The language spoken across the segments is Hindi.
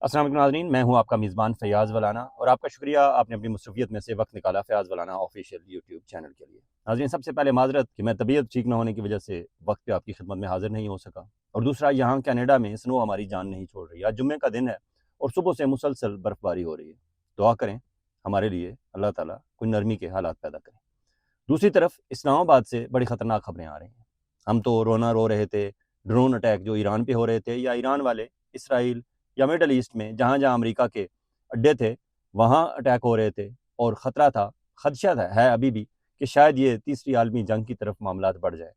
अस्सलाम वालेकुम नाज़रीन, मैं हूं आपका मेज़बान फ़याज़ वलाना और आपका शुक्रिया आपने अपनी मसरूफ़ियत में से वक्त निकाला फ़याज़ वलाना ऑफिशियल यूट्यूब चैनल के लिए। नाज़रीन, सबसे पहले माज़रत कि मैं तबीयत ठीक न होने की वजह से वक्त पे आपकी खिदमत में हाज़िर नहीं हो सका, और दूसरा यहाँ कनाडा में स्नो हमारी जान नहीं छोड़ रही। आज जुम्मे का दिन है और सुबह से मुसलसल बर्फ़बारी हो रही है। दुआ करें हमारे लिए, अल्लाह ताला कोई नरमी के हालात पैदा करें। दूसरी तरफ इस्लामाबाद से बड़ी ख़तरनाक खबरें आ रही हैं। हम तो रोना रो रहे थे, ड्रोन अटैक जो ईरान पे हो रहे थे, या ईरान वाले इसराइल या मिडल ईस्ट में जहाँ जहाँ अमेरिका के अड्डे थे वहाँ अटैक हो रहे थे, और ख़तरा था, खदशा था, है अभी भी, कि शायद ये तीसरी आलमी जंग की तरफ मामलात बढ़ जाए।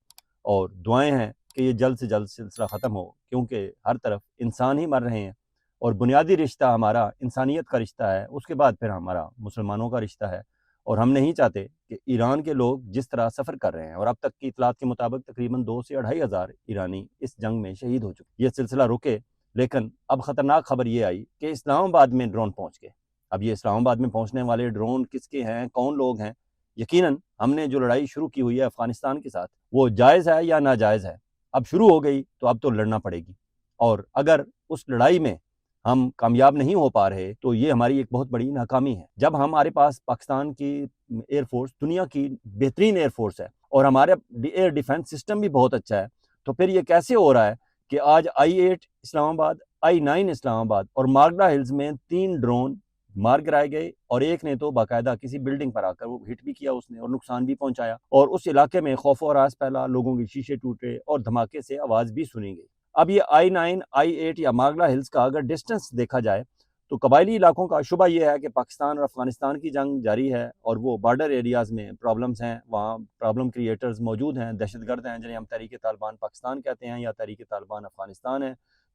और दुआएं हैं कि ये जल्द से जल्द सिलसिला ख़त्म हो, क्योंकि हर तरफ इंसान ही मर रहे हैं और बुनियादी रिश्ता हमारा इंसानियत का रिश्ता है, उसके बाद फिर हमारा मुसलमानों का रिश्ता है। और हम नहीं चाहते कि ईरान के लोग जिस तरह सफ़र कर रहे हैं, और अब तक की इतलात के मुताबिक तकरीबन 2 से 2,500 ईरानी इस जंग में शहीद हो चुके, ये सिलसिला रुके। लेकिन अब ख़तरनाक खबर ये आई कि इस्लामाबाद में ड्रोन पहुँच गए। अब ये इस्लामाबाद में पहुँचने वाले ड्रोन किसके हैं, कौन लोग हैं? यकीनन हमने जो लड़ाई शुरू की हुई है अफ़गानिस्तान के साथ, वो जायज़ है या नाजायज़ है? अब शुरू हो गई तो अब तो लड़ना पड़ेगी, और अगर उस लड़ाई में हम कामयाब नहीं हो पा रहे तो ये हमारी एक बहुत बड़ी नाकामी है। जब हमारे पास पाकिस्तान की एयरफोर्स दुनिया की बेहतरीन एयरफोर्स है और हमारा एयर डिफेंस सिस्टम भी बहुत अच्छा है, तो फिर ये कैसे हो रहा है कि आज I-8 इस्लामाबाद, I-9 इस्लामाबाद और मार्गरा हिल्स में 3 ड्रोन मार गिराए गए, और एक ने तो बाकायदा किसी बिल्डिंग पर आकर वो हिट भी किया उसने और नुकसान भी पहुंचाया, और उस इलाके में खौफ और हरास फैला, लोगों के शीशे टूटे और धमाके से आवाज़ भी सुनी गई। अब ये I-9, I-8 या मार्गला हिल्स का अगर डिस्टेंस देखा जाए तो कबायली इलाकों का शुबा ये है कि पाकिस्तान और अफगानिस्तान की जंग जारी है, और वो बॉर्डर एरियाज़ में प्रॉब्लम्स हैं, वहाँ प्रॉब्लम क्रिएटर्स मौजूद हैं, दहशतगर्द हैं, जिन्हें हम तहरीक तालिबान पाकिस्तान कहते हैं या तहरीक तालिबान अफगानिस्तान है,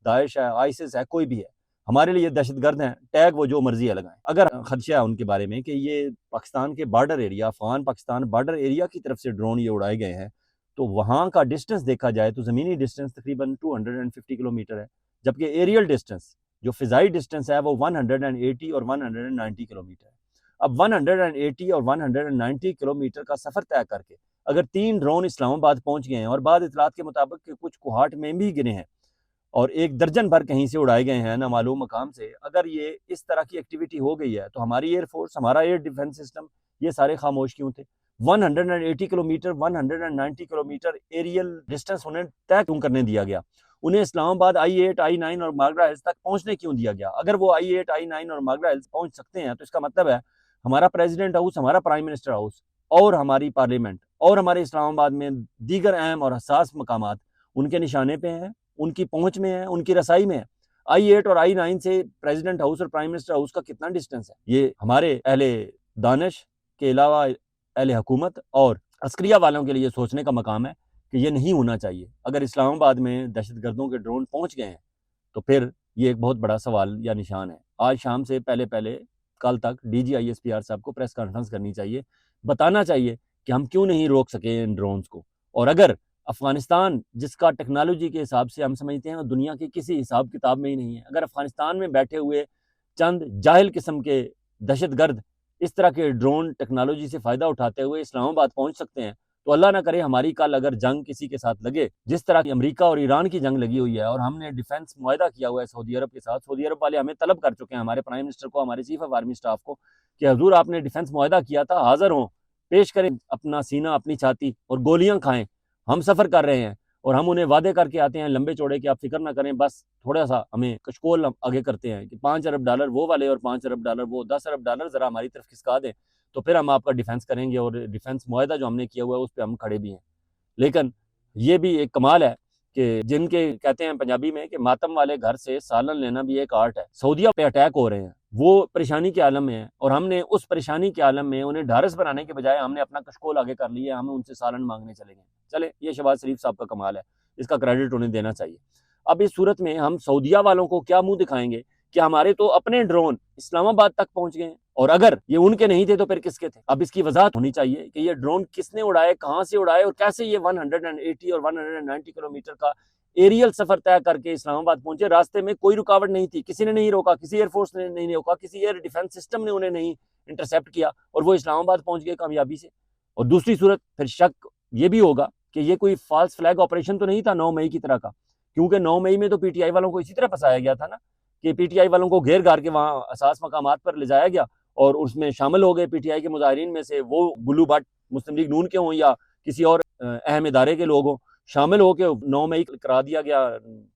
दाइश है, आइसिस है, कोई भी है, हमारे लिए दहशतगर्द हैं, टैग वो जो मर्जी है लगाएं। अगर खदशा है उनके बारे में कि ये पाकिस्तान के border area, Afghan Pakistan border area की तरफ से ड्रोन ये उड़ाए गए हैं, तो वहाँ का डिस्टेंस देखा जाए तो ज़मीनी डिस्टेंस तकरीबन 250 किलोमीटर है, जबकि एरियल डिस्टेंस जो फ़िज़ाई डिस्टेंस है वो 180 और 190 किलोमीटर है। अब 180 और 190 किलोमीटर का सफ़र तय करके अगर 3 ड्रोन इस्लामाबाद पहुँच गए हैं, और बाद इतलात के मुताबिक कि कुछ कोहाट में भी गिरे हैं, और 1 दर्जन भर कहीं से उड़ाए गए हैं नामालूम मकाम से, अगर ये इस तरह की एक्टिविटी हो गई है तो हमारी एयरफोर्स, हमारा एयर डिफेंस सिस्टम, ये सारे खामोश क्यों थे? 180 किलोमीटर, 190 किलोमीटर एरियल डिस्टेंस उन्हें तय क्यों करने दिया गया? उन्हें इस्लामाबाद I-8, I-9 और मार्गरा हिल्स तक पहुंचने क्यों दिया गया? अगर वो I-8, I-9 और मार्गरा हिल्स पहुंच सकते हैं तो इसका मतलब है हमारा प्रेसिडेंट हाउस, हमारा प्राइम मिनिस्टर हाउस और हमारी पार्लियामेंट और हमारे इस्लामाबाद में दीगर अहम और हसास मकामात उनके निशाने पे हैं, उनकी पहुंच में है, उनकी रसाई में है। I-8 और I-9 से प्रेसिडेंट हाउस और प्राइम मिनिस्टर हाउस का कितना डिस्टेंस है? ये हमारे अहले दानिश के अलावा अहले हुकूमत और अस्करिया वालों के लिए सोचने का मकाम है कि ये नहीं होना चाहिए। अगर इस्लामाबाद में दहशतगर्दों के ड्रोन पहुंच गए हैं तो फिर ये एक बहुत बड़ा सवाल या निशान है। आज शाम से पहले कल तक DG ISPR साहब को प्रेस कॉन्फ्रेंस करनी चाहिए, बताना चाहिए कि हम क्यों नहीं रोक सके इन ड्रोन्स को। और अगर अफगानिस्तान, जिसका टेक्नोलॉजी के हिसाब से हम समझते हैं दुनिया के किसी हिसाब किताब में ही नहीं है, अगर अफगानिस्तान में बैठे हुए चंद जाहिल किस्म के दहशतगर्द इस तरह के ड्रोन टेक्नोलॉजी से फ़ायदा उठाते हुए इस्लामाबाद पहुंच सकते हैं, तो अल्लाह ना करे हमारी कल अगर जंग किसी के साथ लगे, जिस तरह की अमेरिका और ईरान की जंग लगी हुई है, और हमने डिफेंस मुआहदा किया हुआ है सऊदी अरब के साथ। सऊदी अरब वाले हमें तलब कर चुके हैं, हमारे प्राइम मिनिस्टर को, हमारे चीफ ऑफ आर्मी स्टाफ को, कि हजूर आपने डिफेंस मुआहदा किया था, हाजिर हों, पेश करें अपना सीना, अपनी छाती, और गोलियां खाएं। हम सफ़र कर रहे हैं और हम उन्हें वादे करके आते हैं लंबे चौड़े कि आप फिक्र ना करें, बस थोड़ा सा हमें कशकोल आगे करते हैं कि $5 अरब वो वाले और $5 अरब वो, $10 अरब ज़रा हमारी तरफ खिसका दें, तो फिर हम आपका डिफेंस करेंगे, और डिफेंस मुआहदा जो हमने किया हुआ है उस पर हम खड़े भी हैं। लेकिन ये भी एक कमाल है कि जिनके कहते हैं पंजाबी में कि मातम वाले घर से सालन लेना भी एक आर्ट है। सऊदिया पे अटैक हो रहे हैं, वो परेशानी के आलम में है, और हमने उस परेशानी के आलम में उन्हें ढारस बनाने के बजाय हमने अपना कशकोल आगे कर लिया, हमें उनसे सालन मांगने चले गए। चले, ये शहबाज शरीफ साहब का कमाल है, इसका क्रेडिट उन्हें देना चाहिए। अब इस सूरत में हम सऊदिया वालों को क्या मुंह दिखाएंगे कि हमारे तो अपने ड्रोन इस्लामाबाद तक पहुंच गए, और अगर ये उनके नहीं थे तो फिर किसके थे? अब इसकी वजाहत होनी चाहिए कि ये ड्रोन किसने उड़ाए, कहां से उड़ाए, और कैसे ये 180 और 190 किलोमीटर का एरियल सफर तय करके इस्लामाबाद पहुंचे। रास्ते में कोई रुकावट नहीं थी, किसी ने नहीं रोका, किसी एयरफोर्स ने नहीं रोका, किसी एयर डिफेंस सिस्टम ने उन्हें नहीं इंटरसेप्ट किया, और वो इस्लामाबाद पहुंच गए कामयाबी से। और दूसरी सूरत फिर शक ये भी होगा कि ये कोई फॉल्स फ्लैग ऑपरेशन तो नहीं था 9 मई की तरह का, क्योंकि 9 मई में तो PTI वालों को इसी तरह फंसाया गया था ना, कि पीटीआई वालों को घेर घार के वहाँ असास मकामात पर ले जाया गया और उसमें शामिल हो गए पीटीआई के मुजाहिरीन में से, वो गुल्लू भट्ट मुस्लिम लीग नून के हों या किसी और अहम इदारे के लोग हों, शामिल होकर 9 मई करा दिया गया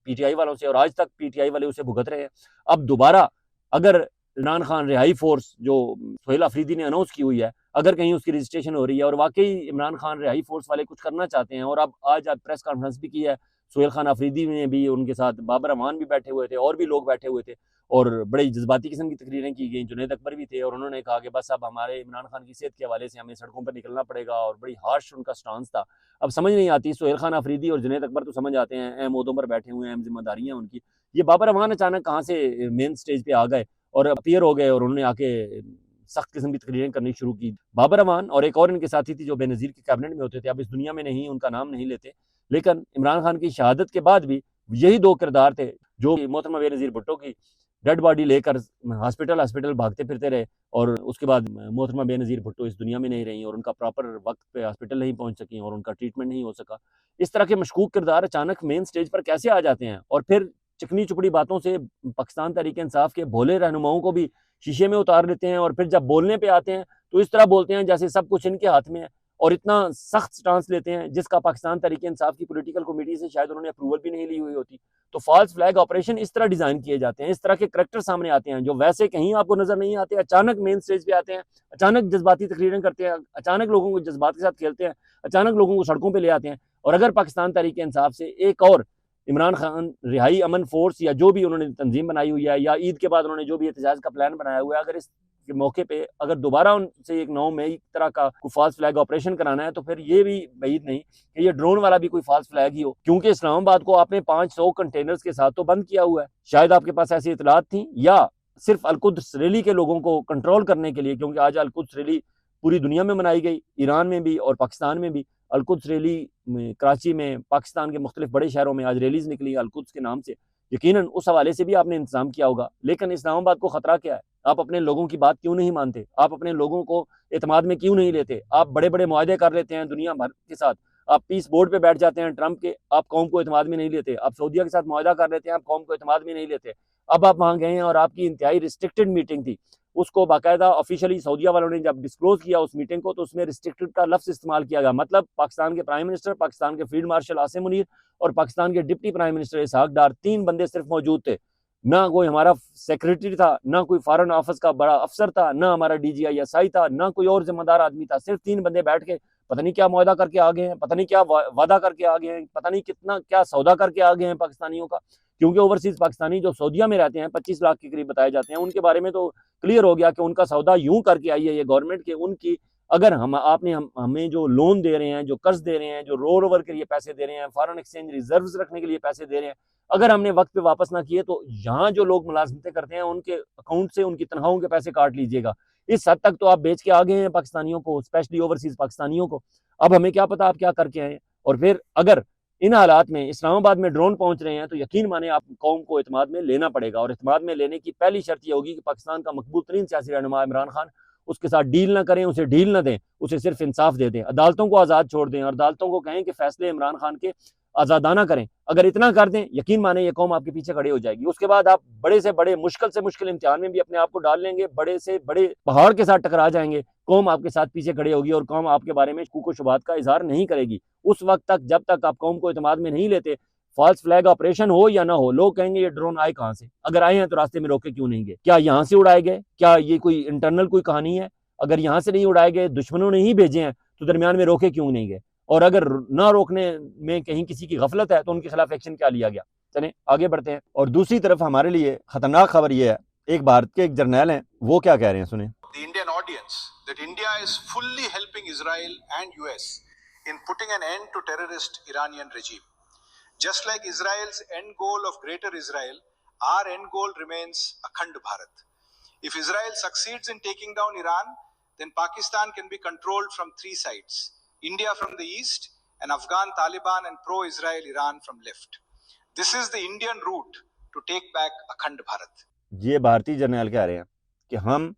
पीटीआई वालों से और आज तक पीटीआई वाले उसे भुगत रहे हैं। अब दोबारा अगर इमरान खान रिहाई फोर्स जो सोहेल अफरीदी ने अनाउंस की हुई है, अगर कहीं उसकी रजिस्ट्रेशन हो रही है और वाकई इमरान खान रिहाई फोर्स वाले कुछ करना चाहते हैं, और अब आज प्रेस कॉन्फ्रेंस भी की है, सोहेल खान अफरीदी ने भी, उनके साथ बाबर रहमान भी बैठे हुए थे और भी लोग बैठे हुए थे और बड़ी जज्बाती किस्म की तकरीरें की गई, जुनैद अकबर भी थे और उन्होंने कहा कि बस अब हमारे इमरान खान की सेहत के हवाले से हमें सड़कों पर निकलना पड़ेगा और बड़ी हार्श उनका स्टांस था। अब समझ नहीं आती, सोहेल खान अफरीदी और जुनैद अकबर तो समझ आते हैं, अहम ओहदों पर बैठे हुए हैं, अहम जिम्मेदारियां उनकी, ये बाबर रहमान अचानक कहाँ से मेन स्टेज पे आ गए और अपीयर हो गए और उन्होंने आके सख्त किस्म की तकरीरें करनी शुरू की। बाबर रहमान और एक और इनके साथी थी जो बेनज़ीर के कैबिनेट में होते थे, अब इस दुनिया में नहीं, उनका नाम नहीं लेते, लेकिन इमरान खान की शहादत के बाद भी यही 2 किरदार थे जो मोहतरमा बेनज़ीर भुट्टो की डेड बॉडी लेकर हॉस्पिटल भागते फिरते रहे और उसके बाद मोहतरमा बेनज़ीर भुट्टो इस दुनिया में नहीं रही और उनका प्रॉपर वक्त पे हॉस्पिटल नहीं पहुंच सकी और उनका ट्रीटमेंट नहीं हो सका। इस तरह के मशकूक किरदार अचानक मेन स्टेज पर कैसे आ जाते हैं और फिर चिकनी चुपड़ी बातों से पाकिस्तान तहरीक इंसाफ के भोले रहनुमाओं को भी शीशे में उतार लेते हैं और फिर जब बोलने पे आते हैं तो इस तरह बोलते हैं जैसे सब कुछ इनके हाथ में है और इतना सख्त स्टांस लेते हैं जिसका पाकिस्तान तहरीक इंसाफ की पॉलिटिकल कमेटी से शायद उन्होंने अप्रूवल भी नहीं ली हुई होती। तो फॉल्स फ्लैग ऑपरेशन इस तरह डिजाइन किए जाते हैं, इस तरह के करैक्टर सामने आते हैं जो वैसे कहीं आपको नजर नहीं आते, अचानक मेन स्टेज पे आते हैं, अचानक जज्बाती तकरीरें करते हैं, अचानक लोगों को जज्बात के साथ खेलते हैं, अचानक लोगों को सड़कों पर ले आते हैं। और अगर पाकिस्तान तहरीक इंसाफ से एक और इमरान खान रिहाई अमन फोर्स या जो भी उन्होंने तंजीम बनाई हुई है या ईद के बाद उन्होंने जो भी एहतजाज का प्लान बनाया हुआ है, अगर इस के मौके पे अगर दोबारा उनसे एक 9 मई तरह का फॉल्स फ्लैग ऑपरेशन कराना है तो फिर ये भी बाइद नहीं कि ये ड्रोन वाला भी कोई फॉल्स फ्लैग ही हो, क्योंकि इस्लामाबाद को आपने 500 कंटेनर्स के साथ तो बंद किया हुआ है। शायद आपके पास ऐसी इतलात थी या सिर्फ अलकुद्स रैली के लोगों को कंट्रोल करने के लिए, क्योंकि आज अलकुद्स रैली पूरी दुनिया में मनाई गई, ईरान में भी और पाकिस्तान में भी। अलकुद्स रैली कराची में, पाकिस्तान के मुख्तलिफ बड़े शहरों में आज रैलीज निकली अलकुद्स के नाम से, यकीनन उस हवाले से भी आपने इंतजाम किया होगा। लेकिन इस्लामाबाद को खतरा क्या है? आप अपने लोगों की बात क्यों नहीं मानते? आप अपने लोगों को एतमाद में क्यों नहीं लेते? आप बड़े बड़े मुआहदे कर लेते हैं दुनिया भर के साथ, आप पीस बोर्ड पे बैठ जाते हैं ट्रंप के, आप कौम को एतमाद में नहीं लेते। आप सऊदीया के साथ मुआहदा कर लेते हैं, आप कौम को एतमाद में नहीं लेते। अब आप वहाँ गए हैं और आपकी इंतहाई रिस्ट्रिक्टेड मीटिंग थी, उसको बाकायदा ऑफिशियली सऊदीया वालों ने जब डिस्क्लोज किया उस मीटिंग को, तो उसमें रिस्ट्रिक्टेड का लफ्ज इस्तेमाल किया गया। मतलब पाकिस्तान के प्राइम मिनिस्टर, पाकिस्तान के फील्ड मार्शल आसिम मुनीर और पाकिस्तान के डिप्टी प्राइम मिनिस्टर इसहाक डार, 3 बंदे सिर्फ मौजूद थे। ना कोई हमारा सेक्रेटरी था, ना कोई फॉरेन ऑफिस का बड़ा अफसर था, ना हमारा DGI था, ना कोई और जिम्मेदार आदमी था। सिर्फ 3 बंदे बैठ के पता नहीं क्या मुआहदा करके आ गए हैं, पता नहीं क्या वादा करके आ गए हैं, पता नहीं कितना क्या सौदा करके आ गए हैं पाकिस्तानियों का। क्योंकि ओवरसीज पाकिस्तानी जो सऊदीया में रहते हैं 25 लाख के करीब बताए जाते हैं, उनके बारे में तो क्लियर हो गया कि उनका सौदा यूं करके आई है ये गवर्नमेंट के, उनकी अगर हमें जो लोन दे रहे हैं, जो कर्ज दे रहे हैं, जो रोल ओवर के लिए पैसे दे रहे हैं, फॉरेन एक्सचेंज रिजर्व्स रखने के लिए पैसे दे रहे हैं, अगर हमने वक्त पे वापस ना किए तो यहाँ जो लोग मुलाजमतें करते हैं उनके अकाउंट से उनकी तनख्वाहों के पैसे काट लीजिएगा। इस हद तक तो आप बेच के आ गए हैं पाकिस्तानियों को, स्पेशली ओवरसीज पाकिस्तानियों को। अब हमें क्या पता आप क्या करके आए हैं। और फिर अगर इन हालात में इस्लामाबाद में ड्रोन पहुंच रहे हैं तो यकीन माने आप कौम को एतमाद में लेना पड़ेगा। और एतमाद में लेने की पहली शर्त यह होगी कि पाकिस्तान का मकबूल तरीन सियासी रहनुमा इमरान खान, उसके साथ डील ना करें, उसे डील ना दें, उसे सिर्फ इंसाफ दे दें, अदालतों को आज़ाद छोड़ दें और अदालतों को कहें कि फैसले इमरान खान के आज़ादाना करें। अगर इतना कर दें, यकीन माने ये कौम आपके पीछे खड़ी हो जाएगी। उसके बाद आप बड़े से मुश्किल इम्तिहान में भी अपने आप को डाल लेंगे, बड़े से बड़े पहाड़ के साथ टकरा जाएंगे, कौम आपके साथ पीछे खड़ी होगी और कौम आपके बारे में शूक व शुबहात का इजहार नहीं करेगी। उस वक्त तक जब तक आप कौम को एतमाद में नहीं लेते, फॉल्स फ्लैग ऑपरेशन हो या ना हो, लोग कहेंगे ये ड्रोन आए कहाँ से, अगर आए हैं तो रास्ते में रोके क्यों नहीं गए, क्या यहाँ से उड़ाए गए, क्या ये कोई इंटरनल कोई कहानी है? अगर यहाँ से नहीं उड़ाए गए, दुश्मनों ने ही भेजे हैं, तो दरमियान में रोके क्यों नहीं गए? और अगर ना रोकने में कहीं किसी की गफलत है तो उनके खिलाफ एक्शन क्या लिया गया? चलें आगे बढ़ते हैं। और दूसरी तरफ हमारे लिए खतरनाक खबर यह है, एक भारत के एक जर्नैल हैं, वो क्या कह रहे हैं, सुने। The Indian audience that India is fully helping Israel and US in putting an end to terrorist Iranian regime. Just like Israel's end goal of Greater Israel, our end goal remains Akhand Bharat. If Israel succeeds in taking down Iran, then Pakistan can be controlled from 3 sides: India from the east, and Afghan Taliban and pro-Israel Iran from left. This is the Indian route to take back Akhand Bharat. ये भारतीय जर्नैल कह रहे हैं कि हम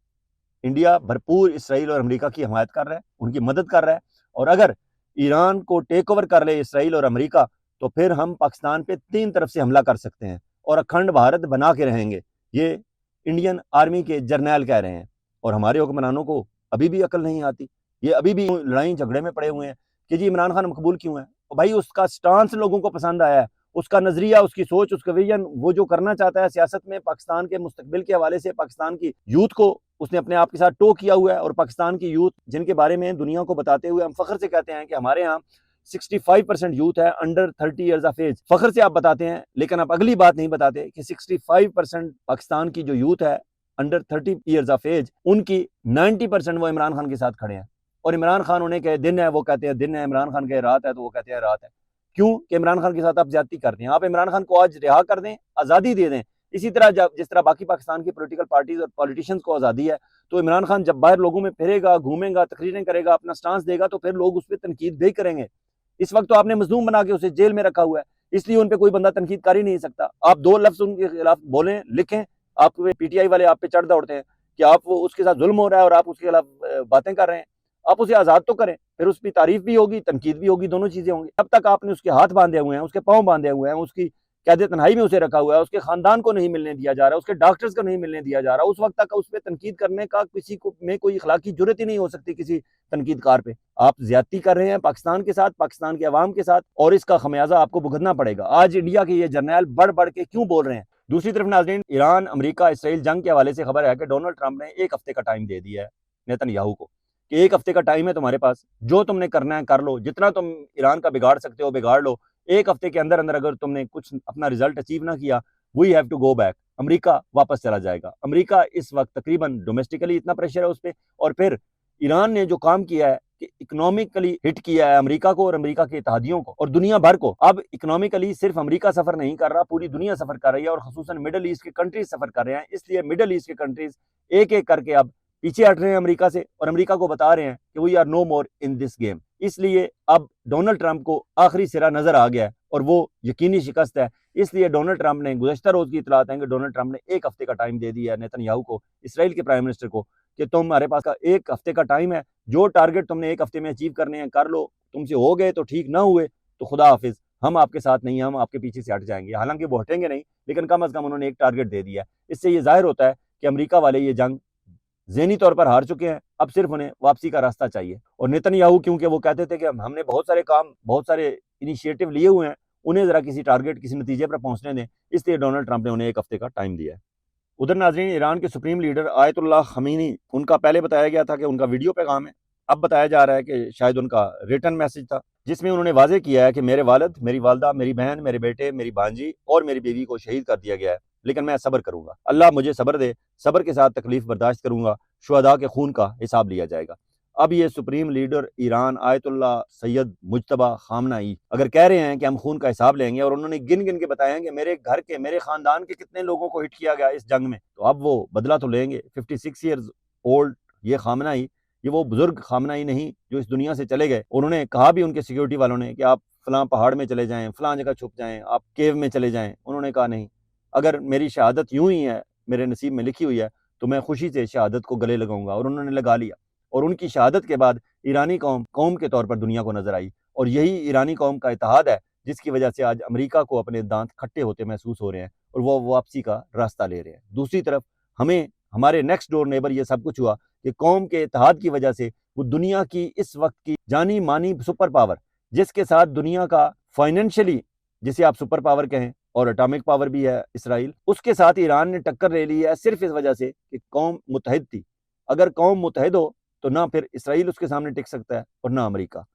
इंडिया भरपूर इसराइल और अमेरिका की हमायत कर रहा है, उनकी मदद कर रहा है, और अगर ईरान को टेक ओवर कर ले इसराइल और अमेरिका तो फिर हम पाकिस्तान पे 3 तरफ से हमला कर सकते हैं और अखंड भारत बना के रहेंगे। ये इंडियन आर्मी के जर्नैल कह रहे हैं, और हमारे हुक्मरानों को अभी भी अकल नहीं आती। ये अभी भी लड़ाई झगड़े में पड़े हुए हैं कि जी इमरान खान मकबूल क्यों है। और भाई उसका स्टांस लोगों को पसंद आया है, उसका नजरिया, उसकी सोच, उसका विजन, वो जो करना चाहता है सियासत में, पाकिस्तान के मुस्तकबिल के हवाले से पाकिस्तान की यूथ को उसने अपने आप के साथ टो किया हुआ है। और पाकिस्तान की यूथ जिनके बारे में दुनिया को बताते हुए हम फख्र से कहते हैं कि हमारे यहाँ 65% यूथ है अंडर 30 ईयर्स ऑफ एज, फख्र से आप बताते हैं। लेकिन आप अगली बात नहीं बताते कि 65% पाकिस्तान की जो यूथ है अंडर 30 ईयर्स ऑफ एज, उनकी 90% वो इमरान खान के साथ खड़े हैं। और इमरान खान उन्हें कहे दिन है, वो कहते हैं दिन है। इमरान खान कहे रात है, तो वो कहते हैं रात है। क्यों? कि इमरान खान के साथ आप ज्यादती करते हैं। आप इमरान खान को आज रिहा कर दें, आज़ादी दे दें। इसी तरह जिस तरह बाकी पाकिस्तान की पॉलिटिकल पार्टीज और पॉलिटिशियंस को आज़ादी है, तो इमरान खान जब बाहर लोगों में फिरेगा, घूमेगा, तकरीरें करेगा, अपना स्टांस देगा, तो फिर लोग उस पर तनकीद भी करेंगे। इस वक्त तो आपने मजलूम बना के उसे जेल में रखा हुआ है, इसलिए उन पर कोई बंदा तनकीद कर ही नहीं सकता। आप 2 लफ्ज उनके खिलाफ बोलें, लिखें, आप पीटीआई वाले आप पे चढ़ दौड़ते हैं कि आप उसके साथ जुल्म हो रहा है और आप उसके खिलाफ बातें कर रहे हैं। आप उसे आज़ाद तो करें, फिर उसकी तारीफ भी होगी, तनकीद भी होगी, दोनों चीजें होंगी। अब तक आपने उसके हाथ बांधे हुए हैं, उसके पांव बांधे हुए हैं, उसकी कैद तन्हाई में उसे रखा हुआ है, उसके खानदान को नहीं मिलने दिया जा रहा, उसके डॉक्टर्स को नहीं मिलने दिया जा रहा। उस वक्त तक उस पर तनकीद करने का किसी को में कोई इखलाकी जुर्रत ही नहीं हो सकती किसी तनकीदकार पे। आप ज्यादती कर रहे हैं पाकिस्तान के साथ, पाकिस्तान के अवाम के साथ, और इसका खमियाजा आपको भुगतना पड़ेगा। आज इंडिया के ये जर्नैल बढ़ बढ़ के क्यों बोल रहे हैं? दूसरी तरफ नाज़रीन, ईरान, अमेरिका, इसराइल जंग के हवाले से खबर है कि डोनाल्ड ट्रंप ने 1 हफ्ते का टाइम दे दिया है नेतन्याहू को कि 1 हफ्ते का टाइम है तुम्हारे पास, जो तुमने करना है कर लो, जितना तुम ईरान का बिगाड़ सकते हो बिगाड़ लो। 1 हफ्ते के अंदर अंदर अगर तुमने कुछ अपना रिजल्ट अचीव ना किया, we have to go back. America वापस चला जाएगा। अमेरिका इस वक्त तकरीबन डोमेस्टिकली इतना प्रेशर है उस पर, और फिर ईरान ने जो काम किया है कि इकोनॉमिकली हिट किया है अमेरिका को और अमेरिका के इत्तेहादियों को और दुनिया भर को। अब इकोनॉमिकली सिर्फ अमेरिका सफर नहीं कर रहा, पूरी दुनिया सफर कर रही है, और खसूसन मिडल ईस्ट के कंट्रीज सफर कर रहे हैं। इसलिए मिडल ईस्ट के कंट्रीज एक एक करके अब पीछे हट रहे हैं अमेरिका से, और अमेरिका को बता रहे हैं कि we are no more in this game. इसलिए अब डोनाल्ड ट्रंप को आखिरी सिरा नजर आ गया है, और वो यकीनी शिकस्त है। इसलिए डोनाल्ड ट्रंप ने, गुज़श्ता रोज की इतलात है कि डोनाल्ड ट्रंप ने 1 हफ्ते का टाइम दे दिया है नेतन्याहू को, इसराइल के प्राइम मिनिस्टर को, कि तुम्हारे पास का 1 हफ्ते का टाइम है, जो टारगेट तुमने 1 हफ्ते में अचीव करने हैं कर लो। तुमसे हो गए तो ठीक, ना हुए तो खुदा हाफिज, हम आपके साथ नहीं हैं, हम आपके पीछे से हट जाएंगे। हालांकि वो हटेंगे नहीं, लेकिन कम अज कम उन्होंने एक टारगेट दे दिया है। इससे ये जाहिर होता है कि अमेरिका वाले ये जंग ज़हनी तौर पर हार चुके हैं, अब सिर्फ उन्हें वापसी का रास्ता चाहिए। और नेतन्याहू, क्योंकि वो कहते थे कि हमने बहुत सारे काम, बहुत सारे इनिशिएटिव लिए हुए हैं, उन्हें ज़रा किसी टारगेट, किसी नतीजे पर पहुंचने दें, इसलिए डोनाल्ड ट्रंप ने उन्हें 1 हफ्ते का टाइम दिया है। उधर नाज़रीन, ईरान के सुप्रीम लीडर आयतुल्लाह खमीनी, उनका पहले बताया गया था कि उनका वीडियो पैगाम है, अब बताया जा रहा है कि शायद उनका रिटर्न मैसेज था, जिसमें उन्होंने वाजे किया है कि मेरे वालिद, मेरी वालदा, मेरी बहन, मेरे बेटे, मेरी भांजी और मेरी बीवी को शहीद कर दिया गया है, लेकिन मैं सब्र करूंगा। अल्लाह मुझे सब्र दे, सब्र के साथ तकलीफ बर्दाश्त करूंगा, शुहदा के खून का हिसाब लिया जाएगा। अब ये supreme leader Iran Ayatollah Sayyid Mojtaba Khamenei अगर कह रहे हैं कि हम खून का हिसाब लेंगे, और उन्होंने गिन गिन के बताया कि मेरे घर के, मेरे खानदान के कितने लोगों को हिट किया गया इस जंग में, तो अब वो बदला तो लेंगे। 56 ईयर्स ओल्ड ये खामनाई, ये वो बुजुर्ग खामनाई नहीं जो इस दुनिया से चले गए। उन्होंने कहा भी उनके सिक्योरिटी वालों ने कि आप फलां पहाड़ में चले जाएं, फलां जगह छुप जाएं, आप केव में चले जाएं। उन्होंने कहा नहीं, अगर मेरी शहादत यूं ही है, मेरे नसीब में लिखी हुई है, तो मैं खुशी से शहादत को गले लगाऊंगा। और उन्होंने लगा लिया, और उनकी शहादत के बाद ईरानी कौम के तौर पर दुनिया को नजर आई, और यही ईरानी कौम का इत्तेहाद है जिसकी वजह से आज अमेरिका को अपने दांत खट्टे होते महसूस हो रहे हैं और वो वापसी का रास्ता ले रहे हैं। दूसरी तरफ हमें, हमारे नेक्स्ट डोर नेबर, ये सब कुछ हुआ कि कौम के इत्तेहाद की वजह से वो दुनिया की इस वक्त की जानी मानी सुपर पावर, जिसके साथ दुनिया का फाइनेंशियली, जिसे आप सुपर पावर कहें, और एटॉमिक पावर भी है इसराइल, उसके साथ ईरान ने टक्कर ले ली है, सिर्फ इस वजह से कि कौम मुतहद थी। अगर कौम मुतहद हो तो ना फिर इसराइल उसके सामने टिक सकता है और ना अमेरिका।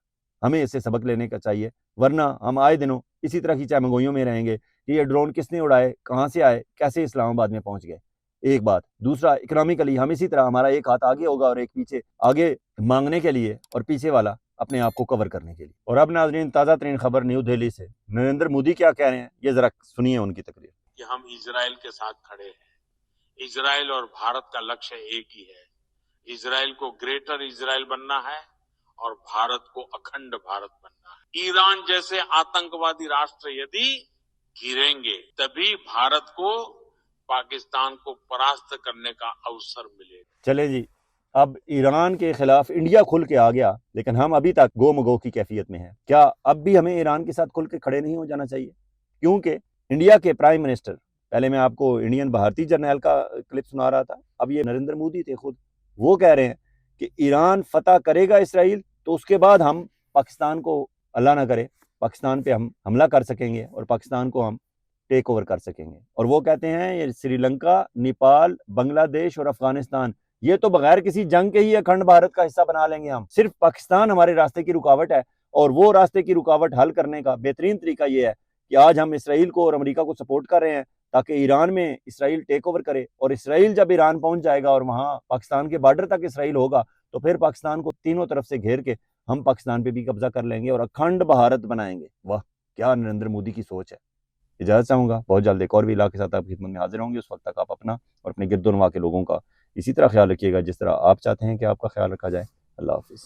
हमें इससे सबक लेने का चाहिए, वरना हम आए दिनों इसी तरह की चामगोइयों में रहेंगे कि ये ड्रोन किसने उड़ाए, कहाँ से आए, कैसे इस्लामाबाद में पहुंच गए। एक बात। दूसरा, इकोनॉमिकली हम इसी तरह, हमारा एक हाथ आगे होगा और एक पीछे, आगे मांगने के लिए और पीछे वाला अपने आप को कवर करने के लिए। और अब नाज़रीन, ताज़ा तरीन खबर न्यू दिल्ली से, नरेंद्र मोदी क्या कह रहे हैं, ये जरा सुनिए उनकी तकरीर। कि हम इजराइल के साथ खड़े हैं। इजराइल और भारत का लक्ष्य एक ही है, इजराइल को ग्रेटर इजराइल बनना है और भारत को अखंड भारत बनना है। ईरान जैसे आतंकवादी राष्ट्र यदि गिरेंगे, तभी भारत को पाकिस्तान को परास्त करने का अवसर मिलेगा। चले जी, अब ईरान के खिलाफ इंडिया खुल के आ गया, लेकिन हम अभी तक गो मगो की कैफियत में हैं। क्या अब भी हमें ईरान के साथ खुल के खड़े नहीं हो जाना चाहिए? क्योंकि इंडिया के प्राइम मिनिस्टर पहले मैं आपको इंडियन भारतीय जर्नैल का क्लिप सुना रहा था, अब ये नरेंद्र मोदी थे खुद, वो कह रहे हैं कि ईरान फतह करेगा इसराइल तो उसके बाद हम पाकिस्तान को, अल्लाह ना करे, पाकिस्तान पे हम हमला कर सकेंगे और पाकिस्तान को हम टेक ओवर कर सकेंगे। और वो कहते हैं ये श्रीलंका, नेपाल, बांग्लादेश और अफगानिस्तान, ये तो बगैर किसी जंग के ही अखंड भारत का हिस्सा बना लेंगे हम। सिर्फ पाकिस्तान हमारे रास्ते की रुकावट है, और वो रास्ते की रुकावट हल करने का बेहतरीन तरीका ये है कि आज हम इसराइल को और अमेरिका को सपोर्ट कर रहे हैं ताकि ईरान में इसराइल टेक ओवर करे, और इसराइल जब ईरान पहुंच जाएगा और वहां पाकिस्तान के बॉर्डर तक इसराइल होगा तो फिर पाकिस्तान को तीनों तरफ से घेर के हम पाकिस्तान पे भी कब्जा कर लेंगे और अखंड भारत बनाएंगे। वाह, क्या नरेंद्र मोदी की सोच है। इजाजत चाहूंगा, बहुत जल्द एक और भी इलाके के साथ आपकी खिदमत में हाजिर होंगे। उस वक्त तक आप अपना और अपने गिरदोनवा के लोगों का इसी तरह ख्याल रखिएगा जिस तरह आप चाहते हैं कि आपका ख्याल रखा जाए। अल्लाह हाफिज़।